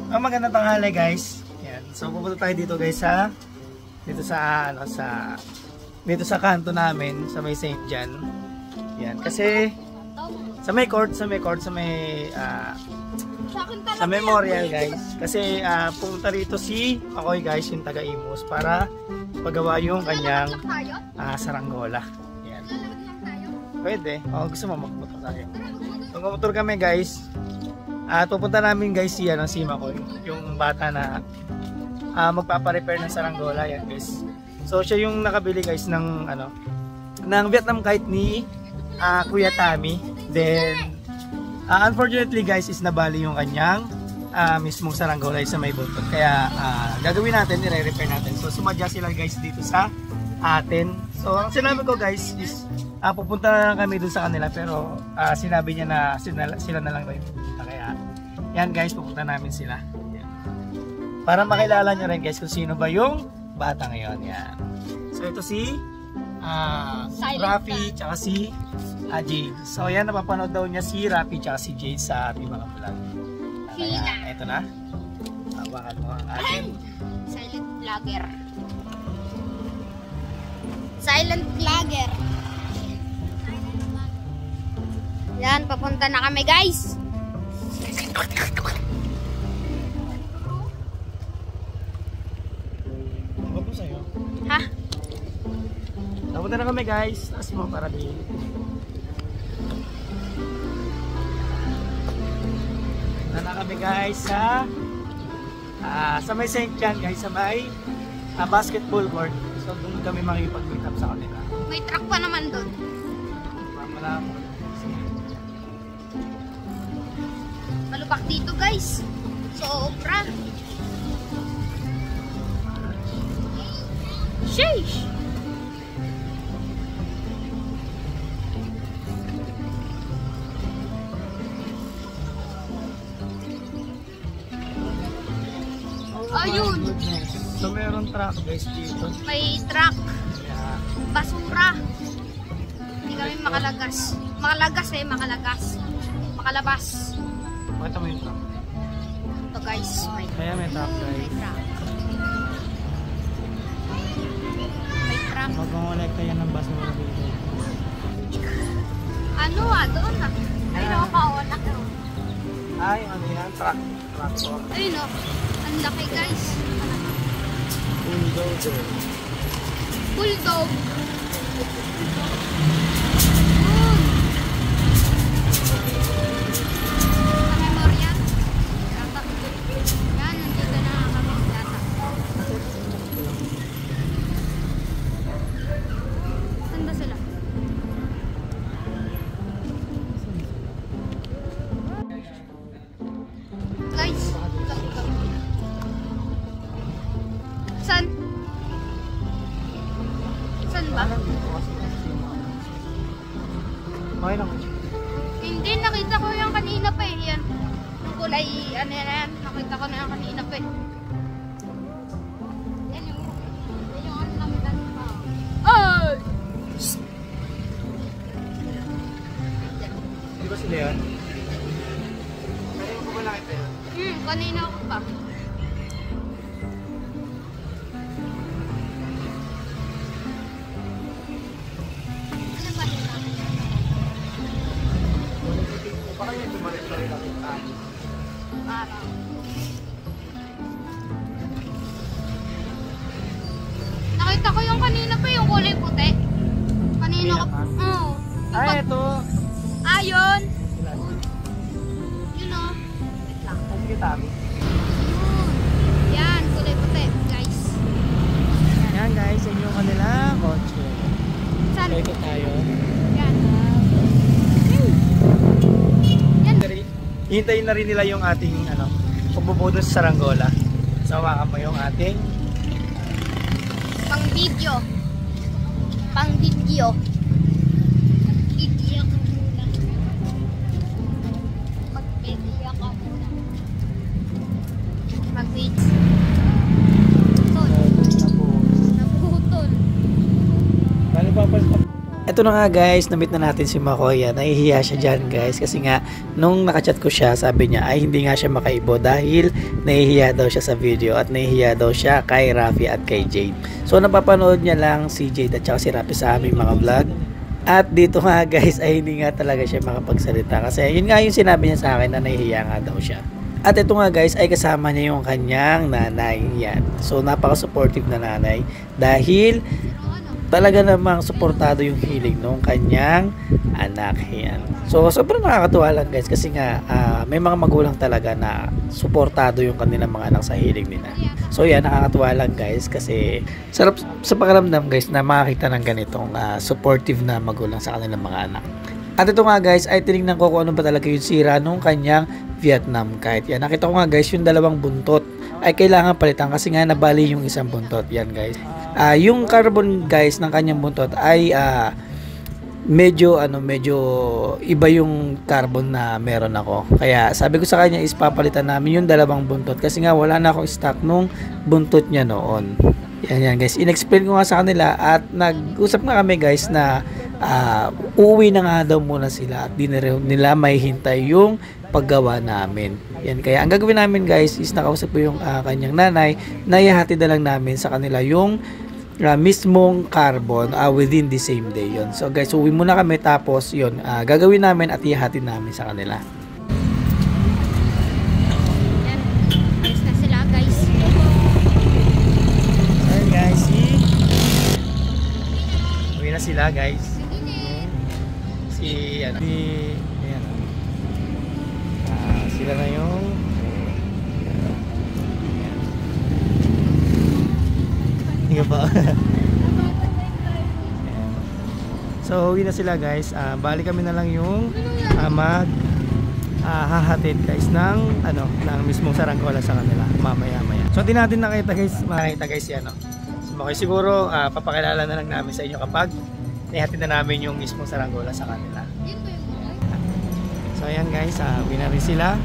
Magandang tanghali guys. Yan. So pupunta tayo dito guys dito sa kanto namin sa may St. John. Yan kasi sa may memorial guys. Kasi pumunta rito si Makoy guys, yung taga Imus, para pagawa yung kanyang saranggola. Yan. Pwede. Gusto mo magmotor tayo. Magmotor kami guys. At pupunta namin guys si Makoy, yung bata na magpapa-repair ng saranggola. Yan guys. So siya yung nakabili guys ng Vietnam kite ni Kuya Tommy. Then unfortunately guys is nabali yung kanyang mismong saranggola sa may buntot. Kaya gagawin natin, i-repair natin. So sumadya sila guys dito sa atin. So ang sinabi ko guys is pupunta na lang kami dun sa kanila, pero sinabi niya na sila na lang tayo pupunta. Kaya yan guys, pupunta namin sila. Yan. Para makilala nyo rin guys kung sino ba yung bata ngayon. Yan. So ito si Rafi tsaka si Jade. So yan, napapanood daw niya si Rafi tsaka si Jade sa ating mga vlog. Kaya ito na. Hawakan mo ang ating silent vlogger. Silent vlogger. Yan, papunta na kami guys. Ano po sa'yo? Ha? Papunta na kami guys. Taas mo para di. Papunta na kami guys sa may St. John guys, sa may basketball court. So doon kami makikipag-meet up sa kanila. May truck pa naman doon. Mamala mo. Malubak dito guys. Sobra. Sheesh. Ayun. So meron truck guys dito. May truck. Yeah. Basura. Hindi kami makalagas. Makalabas. Pakita mo yung truck. Ito guys. Kaya may truck guys. May truck. Magkongolekta yan ng basura dito. Doon na. Ayun ako pa-on. Ay, ano yan? Tractor. Ayun o. Ang laki guys. Bulldozer. Bulldog. Sa memorial. Yan, nandito na kami data. Saan ba sila? Guys. Saan? Saan ba? Okay lang. Hindi, nakita ko yung kanina pa eh. Yan. Yung kulay, ano yan. Nakita ko na yung kanina pa eh. Yan yung ano namin pa. Ay! Di ba sila yan? Kanina ko ba nakita yan? Kanina ako pa. Parang yung tumalit-talit lang yung tani. Parang. Nakita ko yung kanina pa, yung kulay puti. Kanina ko. Oo. Ay, ito. Ayun. Sila. Yun o. Wait lang. Ay, sige tabi. Yan, kulay puti, guys. Yan guys, yun yung kanila kotse. Saan? So, ito tayo. Yan. Hintayin na rin nila yung ating pagbubudo sa saranggola. So, hawakan mo yung ating Pang video. Video ka muna. Mag-video ka muna. Mag-video. Naputol. Ito ito na nga guys, na-meet na natin si Makoy. Nahihiya siya dyan guys kasi nga nung nakachat ko siya, sabi niya ay hindi nga siya makaibo dahil nahihiya daw siya sa video at nahihiya daw siya kay Rafi at kay Jade. So napapanood niya lang si Jade at saka si Rafi sa aming mga vlog. At dito nga guys ay hindi nga talaga siya makapagsalita kasi yun nga yung sinabi niya sa akin na nahihiya nga daw siya. At ito nga guys ay kasama niya yung kanyang nanay. Yan. So napaka-supportive na nanay dahil talaga namang suportado yung hiling nung kanyang anak. Yan. So sobrang nakakatuwa lang guys kasi nga may mga magulang talaga na suportado yung kanilang mga anak sa hiling nila. So yan, nakakatuwa lang guys kasi sarap sa pakiramdam guys na makakita ng ganitong supportive na magulang sa kanilang mga anak. At ito nga guys ay tinignan ko kung ano ba talaga yung sira nung kanyang Vietnam kite. Yan, nakita ko nga guys yung dalawang buntot ay kailangan palitan kasi nga nabali yung isang buntot. Yan guys. Yung carbon guys ng kanyang buntot ay medyo iba yung carbon na meron ako. Kaya sabi ko sa kanya is papalitan namin yung dalawang buntot kasi nga wala na akong stock nung buntot niya noon. Yan guys. In-explain ko nga sa kanila at nag-usap nga kami guys na uuwi na nga daw muna sila at di na nila may hintay yung paggawa namin. Yan, kaya ang gagawin namin guys is nakausap ko yung kanyang nanay na ihati na lang namin sa kanila yung mismong carbon within the same day. Yun. So guys, uwi muna kami tapos yun, gagawin namin at ihati namin sa kanila. Yan, alis na sila guys. Ayan guys, uwi na sila guys. Ayan. Sila na yung hindi ba? So uwi na sila guys. Bali kami na lang yung hahatid guys ng mismong saranggola sa kanila mamaya. So hindi natin nakita guys yan. So siguro papakilala na lang namin sa inyo kapag nihatid na namin yung mismong saranggola sa kanila. So ayan guys, uwi na rin sila.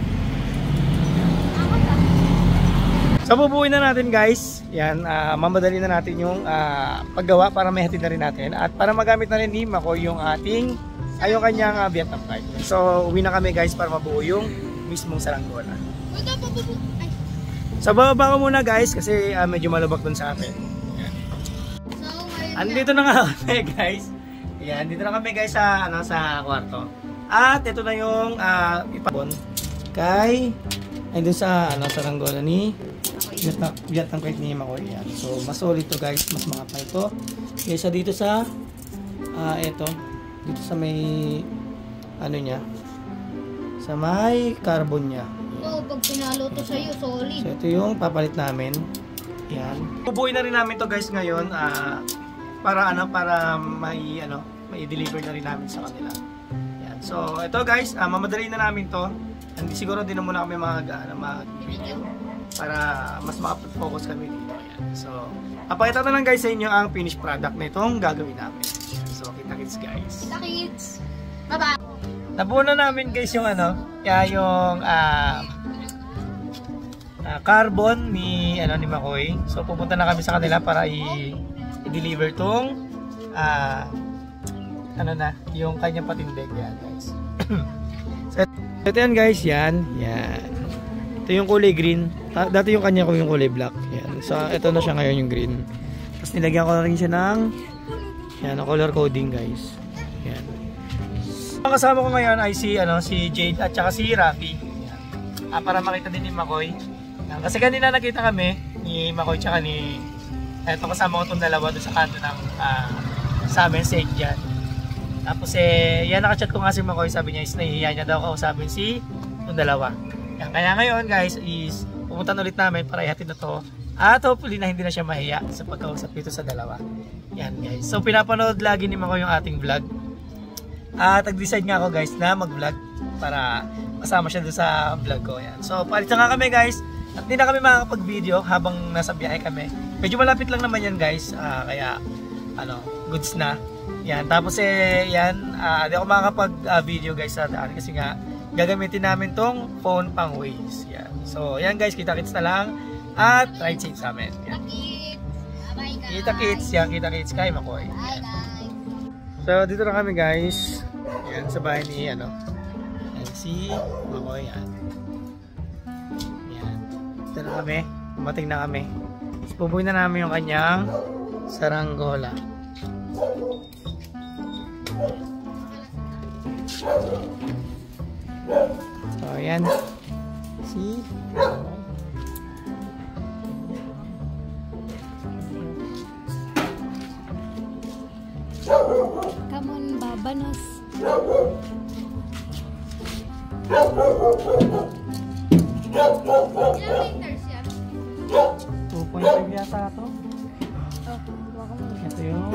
So bubuuin na natin guys. Yan, mamadali na natin yung paggawa para may hatid na rin natin. At para magamit na rin ni Makoy yung yung kanyang Vietnam kite. So uwi na kami guys para mabuo yung mismong saranggola. So bababa ko muna guys kasi medyo malubak dun sa atin. Andito na nga kami guys. Yan, dito na kami guys sa kwarto. At ito na yung ipabon kay dun sa saranggola ni Vietnam kite ni Makoy. Yan. So mas solid to guys, mas makapal to. Kaysa dito sa dito sa may niya. Sa may carbon niya. So pag pinalo to sa'yo, solid. So ito yung papalit namin. Yan. Bubuin na rin namin to guys ngayon para may deliver na rin namin sa kanila. Yan. So ito guys, mamadali na namin to. Hindi siguro din na muna kami mag-video para mas makapag-focus kami dito. Yan. So papakita na lang guys sa inyo ang finished product na itong gagawin namin. So kita-kits guys. Kita-kits. Bye-bye. Nabuo na namin guys yung yung carbon ni Makoy. So pupunta na kami sa kanila para i-deliver tong yung kanyang patindig yan guys. So ito yan guys, yan. Ito yung kulay green. Dati yung kanya ko yung kulay black. Yan. So ito na siya ngayon yung green. Tapos nilagyan ko na rin siya ng color coding guys. Yan. Ang kasama ko ngayon ay si Jade at saka si Rafi. Yan. Para makita din ni Makoy. Yan. Kasi kanina nakita kami ni Makoy tsaka ni kasama ko itong dalawa doon sa kanto ng sa amin sa Indian. Tapos yan, nakachat ko nga si Makoy, sabi niya is nahihiya niya daw kausapin si itong dalawa. Yan. Kaya ngayon guys is pumunta ulit namin para ihatid na to. At hopefully na hindi na siya mahiya sa pagkausap dito sa dalawa. Yan guys. So pinapanood lagi ni Makoy yung ating vlog. At nag-decide nga ako guys na mag-vlog para kasama siya doon sa vlog ko. Yan. So palit na nga kami guys. At hindi na kami makakapag-video habang nasa biyahe kami. Medyo malapit lang naman yan guys. Kaya goods na. Yan. Tapos yan, di ako makakapag-video guys sa daan kasi nga gagamitin namin tong phone pang Waze. Yan. So yan guys, kita-kits na lang at ride safe sa amin. Yan. Bye guys. Kita-kits, yan, kita-kits kay Makoy. Bye guys. So, dito na kami guys. Ayan, sa bahay ni, ano. Ayan, si Makoy. Ayan. Ayan. Dito na kami. Umating na kami. So, pupuin na namin yung kanyang saranggola. So, ayan. Si Come on, babanos. Ilang liters yan? 2.5 yata ito. Oh, huwag mo. Ito yung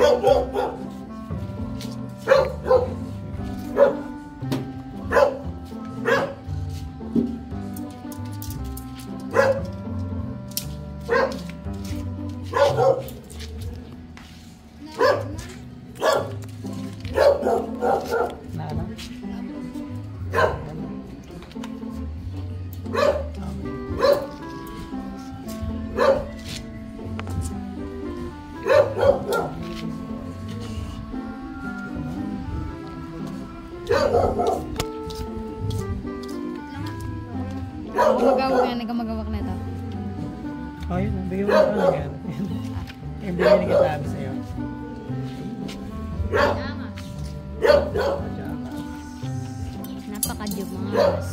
Magawak na ito. oh, yun. Bigyan mo na yan. Yung bigyan ni Katabi sa'yo. Napaka-jub mga alas.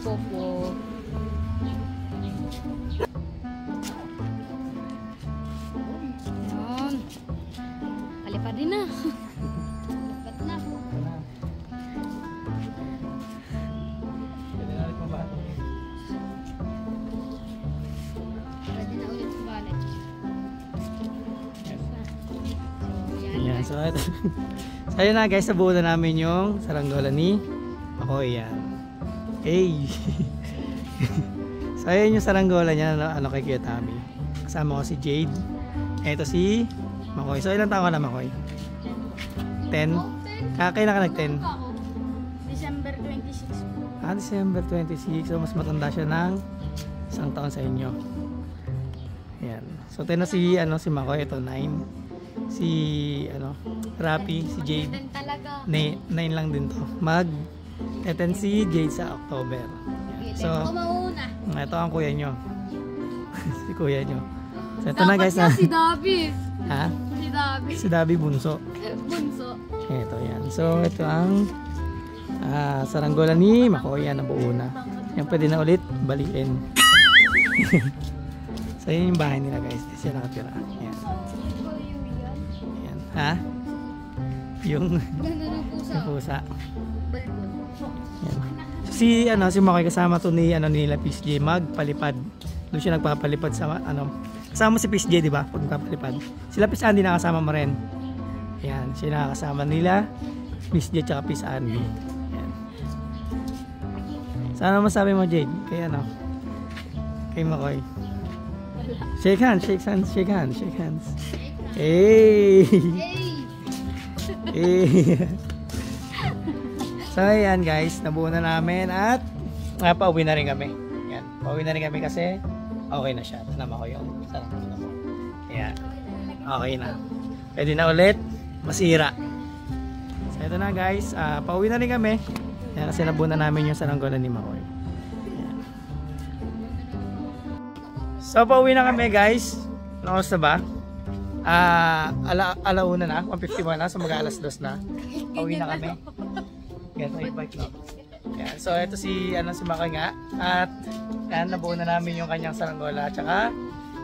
Wop. Ayan. Palipad din na. Palipad na. Pwede na ulit mabato. Pwede na ulit sa balik. Ayan, so ito. So ayun na guys, nabuo na namin yung saranggola ni Makoy. Yan. Hey! So ayun yung saranggola niya, ano kay Kiyotami. Kasama ko si Jade. Ito si Makoy. So ilang taon ka na, Makoy? 10? Kailan ka nag-10? December 26. December 26. So mas matanda siya ng isang taon sa inyo. Ayan. So ito na si, si Makoy. Ito 9. Si Rapi, si Jade. 9 lang din to. Ito si Jade sa October. Ayan. So ito ang kuya nyo. Si kuya nyo. So ito na guys. Si Dabi. Ha? Si Dabi. Si Dabi bunso. Bunso. Ito yan. So ito ang saranggola ni Makoy. Yan, nabuo na. Yan, pwede na ulit balikin. So yun yung bahay nila guys. Siya nakatira. Yan. Yan. Ha? Yung pusa. Yan. So, si Makoy kasama to ni nila PSJ magpalipad. Doon siya nagpapalipad sa kasama si PSJ, di ba? Pag nagpapalipad. Sila Pis Andy nakasama mo rin. Yan, siya nakasama nila PSJ tsaka Pis Andy. Yan. Sana masabi mo, Jade? Kay kay Makoy. Shake hands. Hey! Hey! So ayan guys, nabuo na namin at pauwi na rin kami. Yan, pauwi na rin kami kasi okay na siya. Tanama ko yung saranggola mo. Ayan, okay na. Pwede na ulit masira. So ito na guys, pauwi na rin kami. Yan, kasi nabuo na namin yung saranggola ni Makoy. Ayan. So pauwi na kami guys. Ano oras na ba? Alauna na, 1:51 na, so mag-alas 2 na. Pauwi na kami. Ganito yung bike na. Yan. So ito si Makoy nga. At yan, nabuo na namin yung kanyang saranggola. At saka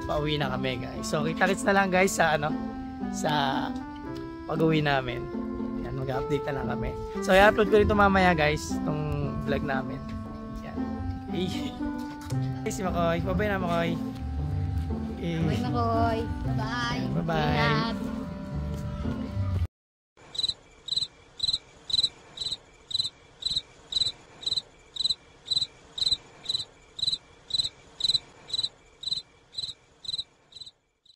pauwi na kami guys. So kita-kits na lang guys sa sa pag-uwi namin. Yan, mag-update na lang kami. So i-upload ko rin ito mamaya guys, itong vlog namin. Yan. Hey. Si Makoy. Bye-bye na Makoy. Bye Makoy. Bye. Bye-bye.